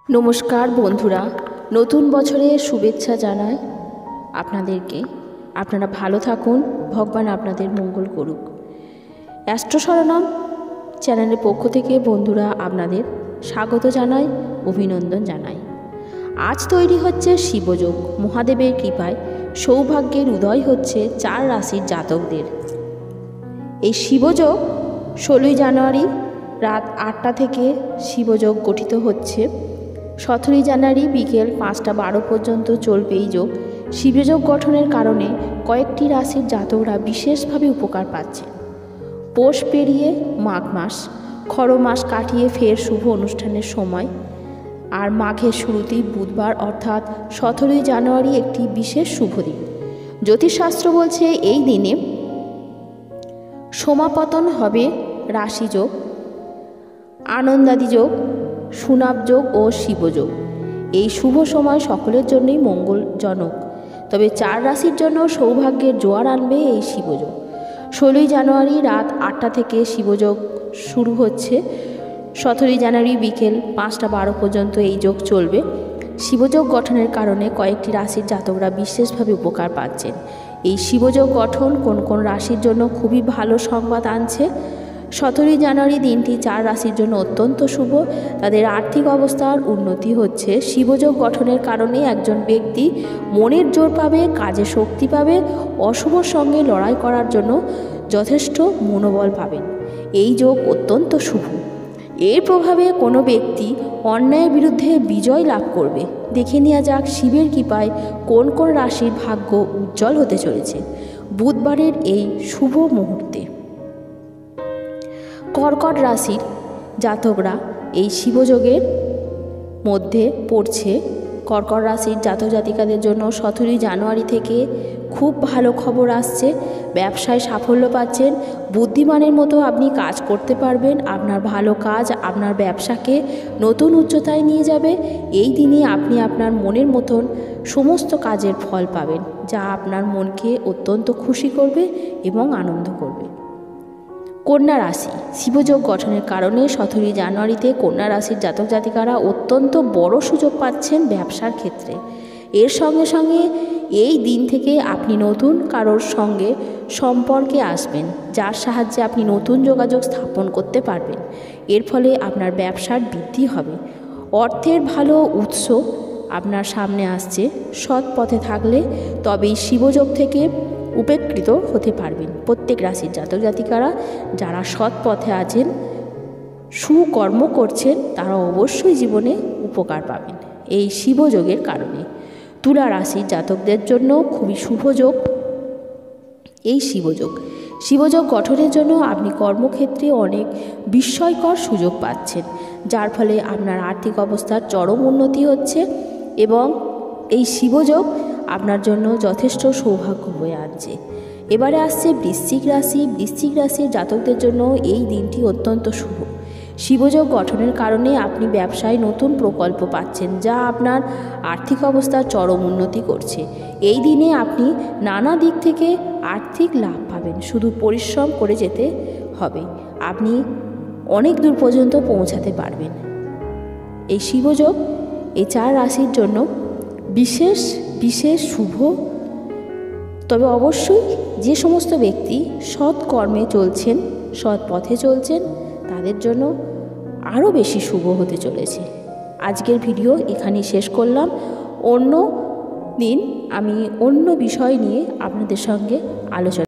নমস্কার বন্ধুরা, নতুন বছরের শুভেচ্ছা জানাই আপনাদেরকে। আপনারা ভালো থাকুন, ভগবান আপনাদের মঙ্গল করুক। অ্যাস্ট্রো সরনাম চ্যানেলের পক্ষ থেকে বন্ধুরা আপনাদের স্বাগত জানাই, অভিনন্দন জানাই। আজ তৈরি হচ্ছে শিবযোগ। মহাদেবের কৃপায় সৌভাগ্যের উদয় হচ্ছে 4 রাশির জাতকদের। এই শিবযোগ 16 জানুয়ারি রাত 8টা থেকে শিবযোগ গঠিত হচ্ছে। 17 জানুয়ারি বিকেল 5টা 12 পর্যন্ত চলবে এই যোগ। শিবযোগ গঠনের কারণে কয়েকটি রাশির জাতকরা বিশেষভাবে উপকার পাচ্ছে। পৌষ পেরিয়ে মাঘ মাস, খড় মাস কাটিয়ে ফের শুভ অনুষ্ঠানের সময়। আর মাঘের শুরুতেই বুধবার অর্থাৎ 17 জানুয়ারি একটি বিশেষ শুভ দিন। জ্যোতিষশাস্ত্র বলছে এই দিনে সমাপতন হবে রাশিযোগ, আনন্দাদি যোগ, সুনাব যোগ ও শিবযোগ। এই শুভ সময় সকলের জন্যই মঙ্গলজনক। তবে 4 রাশির জন্য সৌভাগ্যের জোয়ার আনবে এই শিবযোগ। 16 জানুয়ারি রাত 8টা থেকে শিবযোগ শুরু হচ্ছে। 17 জানুয়ারি বিকেল 5টা 12 পর্যন্ত এই যোগ চলবে। শিবযোগ গঠনের কারণে কয়েকটি রাশির জাতকরা বিশেষভাবে উপকার পাচ্ছেন। এই শিবযোগ গঠন কোন কোন রাশির জন্য খুবই ভালো সংবাদ আনছে। 17 জানুয়ারি দিনটি 4 রাশির জন্য অত্যন্ত শুভ। তাদের আর্থিক অবস্থার উন্নতি হচ্ছে। শিবযোগ গঠনের কারণে একজন ব্যক্তি মনের জোর পাবে, কাজে শক্তি পাবে, অশুভর সঙ্গে লড়াই করার জন্য যথেষ্ট মনোবল পাবেন। এই যোগ অত্যন্ত শুভ। এর প্রভাবে কোনো ব্যক্তি অন্যায়ের বিরুদ্ধে বিজয় লাভ করবে। দেখে নেওয়া যাক শিবের কৃপায় কোন কোন রাশির ভাগ্য উজ্জ্বল হতে চলেছে বুধবারের এই শুভ মুহূর্তে। কর্কট রাশির জাতকরা এই শিবযোগের মধ্যে পড়ছে। কর্কট রাশির জাতক জাতিকাদের জন্য 17 জানুয়ারি থেকে খুব ভালো খবর আসছে। ব্যবসায় সাফল্য পাচ্ছেন। বুদ্ধিমানের মতো আপনি কাজ করতে পারবেন। আপনার ভালো কাজ আপনার ব্যবসাকে নতুন উচ্চতায় নিয়ে যাবে। এই দিনে আপনি আপনার মনের মতন সমস্ত কাজের ফল পাবেন, যা আপনার মনকে অত্যন্ত খুশি করবে এবং আনন্দ করবে। কন্যা রাশি শিবযোগ গঠনের কারণে 17 জানুয়ারিতে কন্যা রাশির জাতক জাতিকারা অত্যন্ত বড় সুযোগ পাচ্ছেন ব্যবসার ক্ষেত্রে। এর সঙ্গে সঙ্গে এই দিন থেকে আপনি নতুন কারোর সঙ্গে সম্পর্কে আসবেন, যার সাহায্যে আপনি নতুন যোগাযোগ স্থাপন করতে পারবেন। এর ফলে আপনার ব্যবসার বৃদ্ধি হবে। অর্থের ভালো উৎস আপনার সামনে আসছে। সৎ পথে থাকলে তবেই শিবযোগ থেকে উপকৃত হতে পারবেন। প্রত্যেক রাশির জাতক জাতিকারা যারা সৎ পথে আছেন, সুকর্ম করছেন, তারা অবশ্যই জীবনে উপকার পাবেন এই শিবযোগের কারণে। তুলা রাশির জাতকদের জন্য খুবই শুভ যোগ এই শিবযোগ। শিবযোগ গঠনের জন্য আপনি কর্মক্ষেত্রে অনেক বিস্ময়কর সুযোগ পাচ্ছেন, যার ফলে আপনার আর্থিক অবস্থার চরম উন্নতি হচ্ছে এবং এই শিবযোগ আপনার জন্য যথেষ্ট সৌভাগ্য হয়ে আনছে। এবারে আসছে বৃশ্চিক রাশি। বৃশ্চিক রাশির জাতকদের জন্য এই দিনটি অত্যন্ত শুভ। শিবযোগ গঠনের কারণে আপনি ব্যবসায় নতুন প্রকল্প পাচ্ছেন, যা আপনার আর্থিক অবস্থার চরম উন্নতি করছে। এই দিনে আপনি নানা দিক থেকে আর্থিক লাভ পাবেন। শুধু পরিশ্রম করে যেতে হবে, আপনি অনেক দূর পর্যন্ত পৌঁছাতে পারবেন। এই শিবযোগ এই 4 রাশির জন্য বিশেষ বিশেষ শুভ। তবে অবশ্যই যে সমস্ত ব্যক্তি সৎ কর্মে চলছেন, সৎ পথে চলছেন, তাদের জন্য আরও বেশি শুভ হতে চলেছে। আজকের ভিডিও এখানেই শেষ করলাম। অন্য দিন আমি অন্য বিষয় নিয়ে আপনাদের সঙ্গে আলোচনা